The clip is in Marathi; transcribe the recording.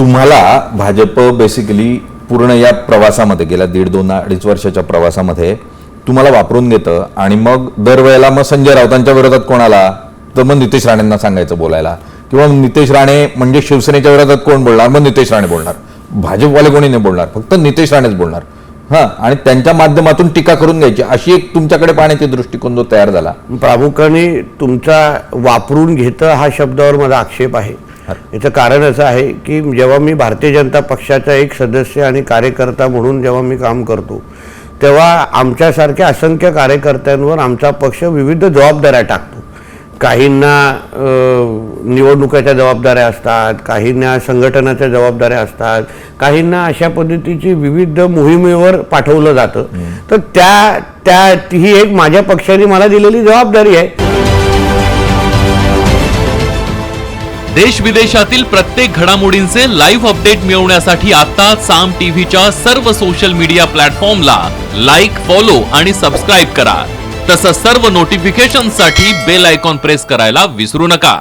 तुम्हाला भाजप बेसिकली पूर्ण या प्रवासामध्ये गेल्या 1.5-2-2.5 वर्षाच्या प्रवासामध्ये तुम्हाला वापरून घेतं आणि मग दरवेळेला मग संजय राऊतांच्या विरोधात कोणाला तर मग नितेश राणेंना सांगायचं बोलायला, किंवा नितेश राणे म्हणजे शिवसेनेच्या विरोधात कोण बोलणार, मग नितेश राणे बोलणार, भाजपवाले कोणी नाही बोलणार, फक्त नितेश राणेच बोलणार. आणि त्यांच्या माध्यमातून टीका करून घ्यायची, अशी एक तुमच्याकडे पाहण्याचा दृष्टिकोन जो तयार झाला. प्रामुख्याने तुमचा वापरून घेतं हा शब्दावर माझा आक्षेप आहे. याचं कारण असं आहे की जेव्हा मी भारतीय जनता पक्षाचा एक सदस्य आणि कार्यकर्ता म्हणून जेव्हा मी काम करतो तेव्हा आमच्यासारख्या असंख्य कार्यकर्त्यांवर आमचा पक्ष विविध जबाबदाऱ्या टाकतो. काहींना निवडणुकाच्या जबाबदाऱ्या असतात, काहींना संघटनाच्या जबाबदाऱ्या असतात, काहींना अशा पद्धतीची विविध मोहिमेवर पाठवलं जातं. तर ही एक माझ्या पक्षाने मला दिलेली जबाबदारी आहे. देश विदेशातील प्रत्येक घडामोडींचे लाईव्ह अपडेट मिळवण्यासाठी आता साम टीव्हीच्या सर्व सोशल मीडिया प्लॅटफॉर्मला लाईक, फॉलो आणि सबस्क्राईब करा. तसंच सर्व नोटिफिकेशनसाठी बेल आयकॉन प्रेस करायला विसरू नका.